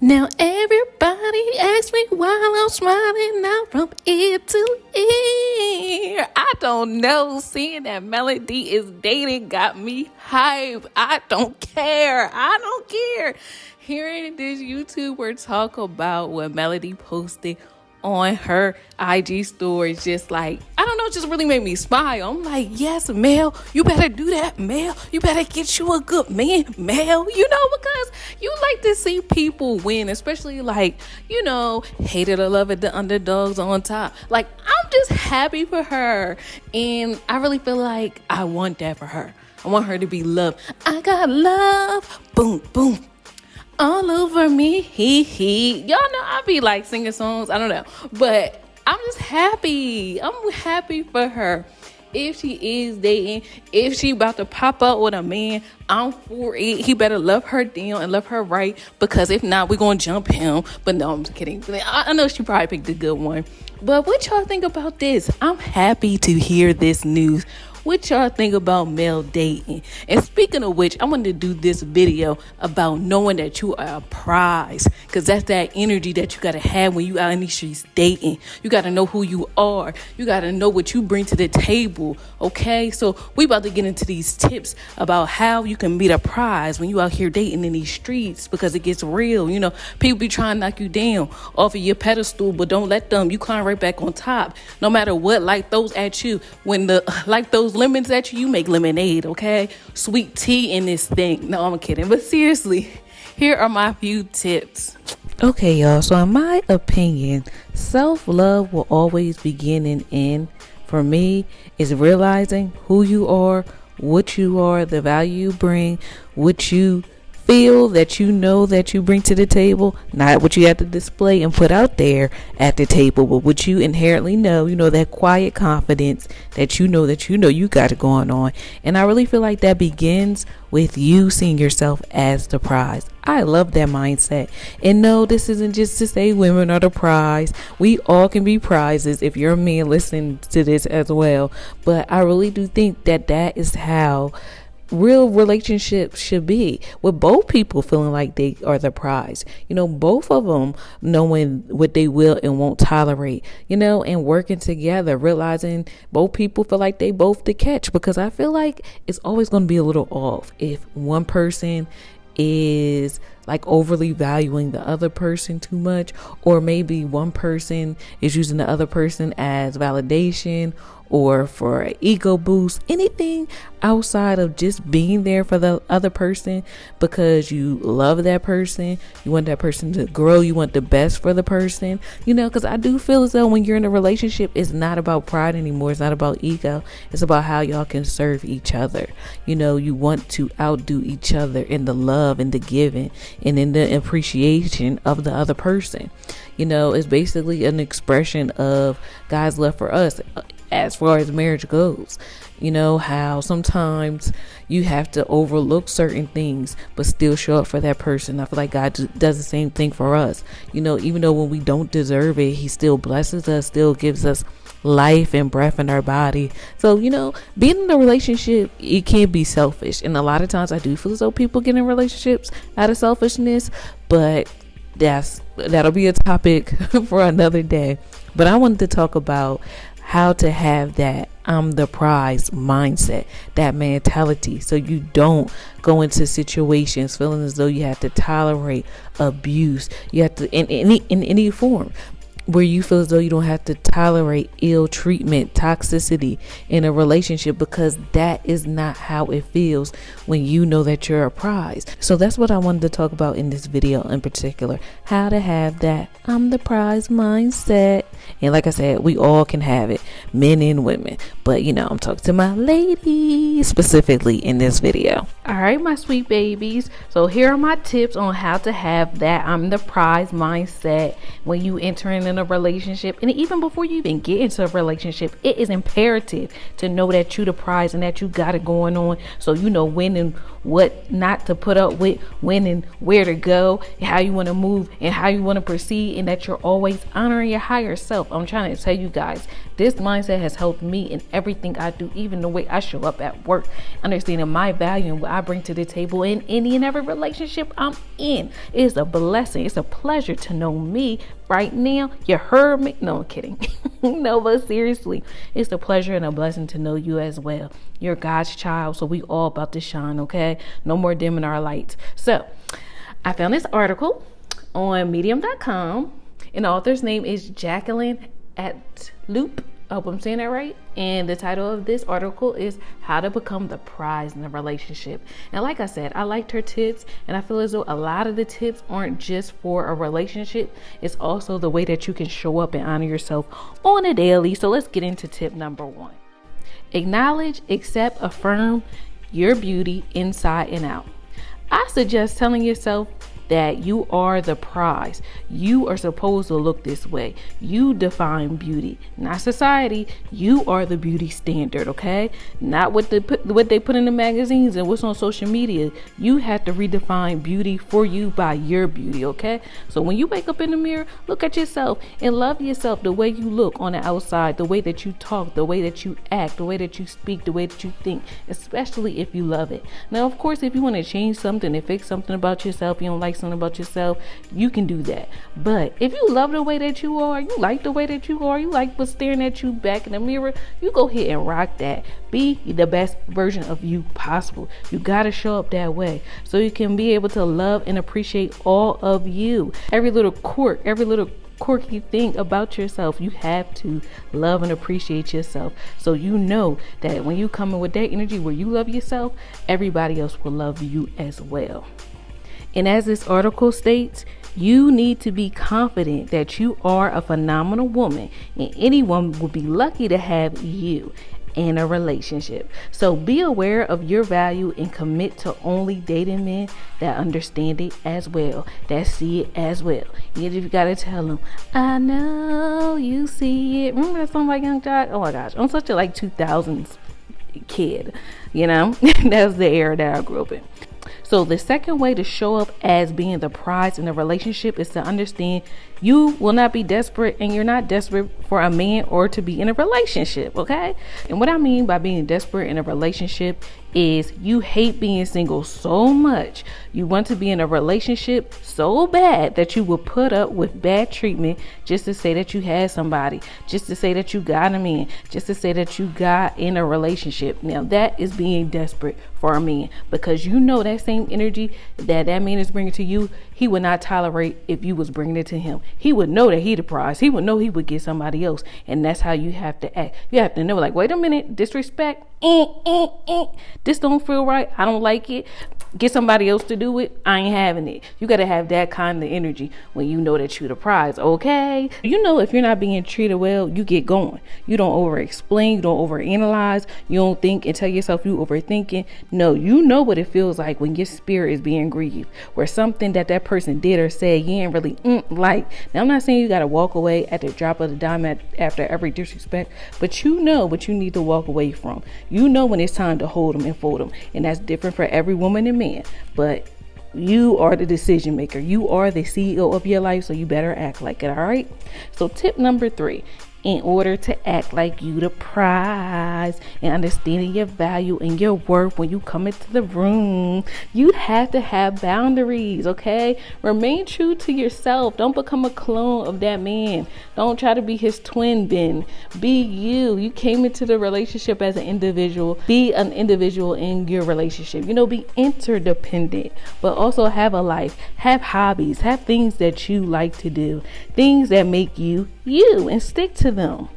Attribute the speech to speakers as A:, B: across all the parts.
A: Now everybody asks me why I'm smiling out from ear to ear. I don't know. Seeing that Melody is dating got me hype. I don't care. Hearing this YouTuber talk about what Melody posted on her IG stories, just like, I don't know, just really made me smile. I'm like, yes, Mel, you better do that, Mel. You better get you a good man, Mel. Because you like to see people win, especially hated or loved the underdogs on top. Like, I'm just happy for her. And I really feel like I want that for her. I want her to be loved. I got love. Boom, boom. All over me, Y'all know I be like singing songs. I don't know, but I'm just happy. I'm happy for her. If she is dating, if she about to pop up with a man, I'm for it. He better love her down and love her right, because if not, we're gonna jump him. But no, I'm just kidding. I know she probably picked a good one. But what y'all think about this? I'm happy to hear this news. What y'all think about Mel dating? And speaking of which, I wanted to do this video about knowing that you are a prize, because that's that energy that you got to have when you out in these streets dating. You got to know who you are. You got to know what you bring to the table, okay? So we about to get into these tips about how you can be the prize when you out here dating in these streets, because it gets real. People be trying to knock you down off of your pedestal, but don't let them. You climb right back on top. No matter what life throws at you, when the like those lemons at you, you make lemonade, okay? Sweet tea in this thing. No, I'm kidding. But seriously, here are my few tips.
B: Okay, y'all. So in my opinion, self-love will always begin and end. For me, is realizing who you are, what you are, the value you bring, what you feel that you know that you bring to the table, not what you have to display and put out there at the table, but what you inherently know, that quiet confidence that you know you got it going on. And I really feel like that begins with you seeing yourself as the prize. I love that mindset. And no, this isn't just to say women are the prize. We all can be prizes if you're a man listening to this as well. But I really do think that is how real relationships should be, with both people feeling like they are the prize, both of them knowing what they will and won't tolerate, and working together, realizing both people feel like they both the catch, because I feel like it's always going to be a little off if one person is like overly valuing the other person too much, or maybe one person is using the other person as validation or for an ego boost, anything outside of just being there for the other person because you love that person, you want that person to grow, you want the best for the person, because I do feel as though when you're in a relationship, it's not about pride anymore, it's not about ego, it's about how y'all can serve each other. You want to outdo each other in the love and the giving and in the appreciation of the other person. It's basically an expression of God's love for us as far as marriage goes. How sometimes you have to overlook certain things but still show up for that person. I feel like God does the same thing for us. Even though when we don't deserve it, he still blesses us, still gives us life and breath in our body. So being in a relationship, it can be selfish, and a lot of times I do feel as though people get in relationships out of selfishness, but that'll be a topic for another day. But I wanted to talk about how to have that I'm the prize mindset, that mentality, so you don't go into situations feeling as though you have to tolerate abuse. You have to in any form, where you feel as though you don't have to tolerate ill treatment, toxicity in a relationship, because that is not how it feels when you know that you're a prize. So that's what I wanted to talk about in this video in particular, how to have that I'm the prize mindset. And like I said, we all can have it, men and women, but I'm talking to my ladies specifically in this video.
A: All right, my sweet babies. So here are my tips on how to have that I'm the prize mindset when you entering in a relationship. And even before you even get into a relationship, it is imperative to know that you the prize and that you got it going on. So when and what not to put up with, when and where to go, and how you want to move and how you want to proceed, and that you're always honoring your higher self.
B: yourself. I'm trying to tell you guys, this mindset has helped me in everything I do, even the way I show up at work, understanding my value and what I bring to the table in any and every relationship I'm in. It's a blessing. It's a pleasure to know me right now. You heard me? No, I'm kidding. No, but seriously, it's a pleasure and a blessing to know you as well. You're God's child, so we all about to shine, okay? No more dimming our lights. So I found this article on medium.com, and the author's name is Jacqueline Atloop. I hope I'm saying that right. And the title of this article is How to Become the Prize in a Relationship. And like I said, I liked her tips, and I feel as though a lot of the tips aren't just for a relationship. It's also the way that you can show up and honor yourself on a daily. So let's get into tip number 1. Acknowledge, accept, affirm your beauty inside and out. I suggest telling yourself that you are the prize. You are supposed to look this way. You define beauty, not society. You are the beauty standard, okay? Not what they put in the magazines and what's on social media. You have to redefine beauty for you by your beauty, okay? So when you wake up in the mirror, look at yourself and love yourself the way you look on the outside, the way that you talk, the way that you act, the way that you speak, the way that you think, especially if you love it. Now, of course, if you want to change something and fix something about yourself, you don't like something about yourself, you can do that. But if you love the way that you are, you like the way that you are, you like what's staring at you back in the mirror, you go ahead and rock that. Be the best version of you possible. You got to show up that way so you can be able to love and appreciate all of you. Every little quirk, every little quirky thing about yourself, you have to love and appreciate yourself, so you know that when you come in with that energy where you love yourself, everybody else will love you as well. And as this article states, you need to be confident that you are a phenomenal woman, and anyone will be lucky to have you in a relationship. So be aware of your value and commit to only dating men that understand it as well, that see it as well. Yet if you gotta tell them, I know you see it. Remember that song by Young Jock? Oh my gosh, I'm such a 2000s kid, you know. That's the era that I grew up in. So the second way to show up as being the prize in a relationship is to understand you will not be desperate, and you're not desperate for a man or to be in a relationship, okay? And what I mean by being desperate in a relationship is you hate being single so much. You want to be in a relationship so bad that you will put up with bad treatment just to say that you had somebody, just to say that you got a man, just to say that you got in a relationship. Now that is being desperate for a man, because you know that same energy that man is bringing to you, he would not tolerate if you was bringing it to him. He would know that he the prize. He would know he would get somebody else. And that's how you have to act. You have to know, like, wait a minute, disrespect. This don't feel right. I don't like it. Get somebody else to do it. I ain't having it. You got to have that kind of energy when you know that you the prize, okay? You know, if you're not being treated well, you get going. You don't over explain. You don't over analyze. You don't think and tell yourself you overthinking. No, you know what it feels like when your spirit is being grieved, where something that person did or said you ain't really like. Now, I'm not saying you got to walk away at the drop of the dime after every disrespect, but you know what you need to walk away from. You know when it's time to hold them and fold them, and that's different for every woman and man. But you are the decision maker. You are the CEO of your life, so you better act like it. All right. So tip number 3, in order to act like you the prize and understanding your value and your worth when you come into the room, you have to have boundaries, okay? Remain true to yourself. Don't become a clone of that man. Don't try to be his twin, Ben. Be you. You came into the relationship as an individual. Be an individual in your relationship. You know, be interdependent, but also have a life, have hobbies, have things that you like to do, things that make you you, and stick to them.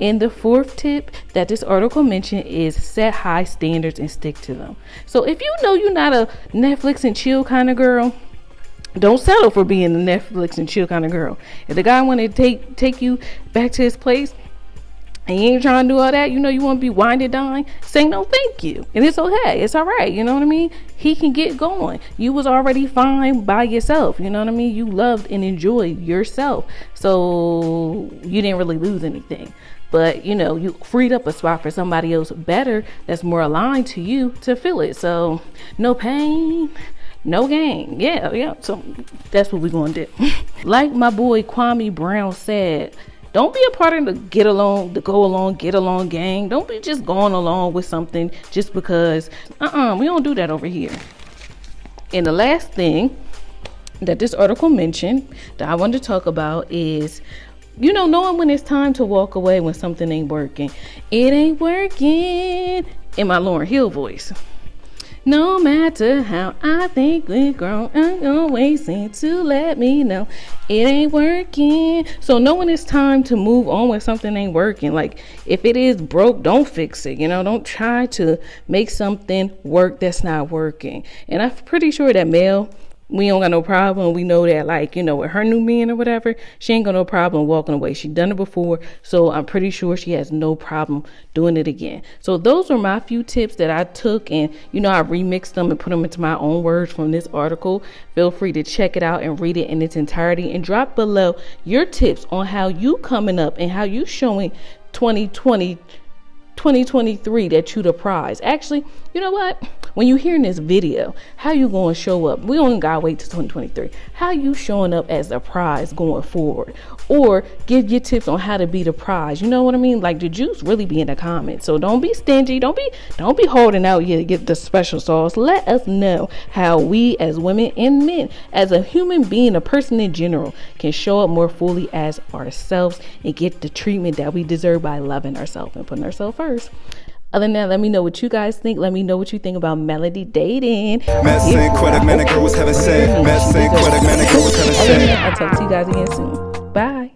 B: And the 4th tip that this article mentioned is set high standards and stick to them. So if you know you're not a Netflix and chill kind of girl, don't settle for being a Netflix and chill kind of girl. If the guy want to take you back to his place and you ain't trying to do all that, you know, you want to be wined and dined, say no thank you. And it's okay. It's all right. You know what I mean? He can get going. You was already fine by yourself. You know what I mean? You loved and enjoyed yourself. So you didn't really lose anything. But, you know, you freed up a spot for somebody else better that's more aligned to you to fill it. So no pain, no gain. Yeah. So that's what we're going to do. Like my boy Kwame Brown said, Don't be a part of the get along gang. Don't be just going along with something just because. We don't do that over here. And the last thing that this article mentioned that I wanted to talk about is, knowing when it's time to walk away when something ain't working. It ain't working, in my Lauryn Hill voice. No matter how I think we've grown, I always seem to let me know it ain't working. So knowing it's time to move on when something ain't working. Like, if it is broke, don't fix it. Don't try to make something work that's not working. And I'm pretty sure that Mel, we don't got no problem. We know that, with her new man or whatever, she ain't got no problem walking away. She done it before, so I'm pretty sure she has no problem doing it again. So those are my few tips that I took, and I remixed them and put them into my own words from this article. Feel free to check it out and read it in its entirety, and drop below your tips on how you coming up and how you showing 2023 that you the prize. Actually, you know what? When you hearing this video, how you going to show up? We only got to wait to 2023. How you showing up as the prize going forward? Or give your tips on how to be the prize. You know what I mean? Like, the juice really be in the comments. So don't be stingy. Don't be holding out here to get the special sauce. Let us know how we as women and men, as a human being, a person in general, can show up more fully as ourselves and get the treatment that we deserve by loving ourselves and putting ourselves first. Other than that, let me know what you guys think. Let me know what you think about Melody dating. I'll talk to you guys again soon. Bye.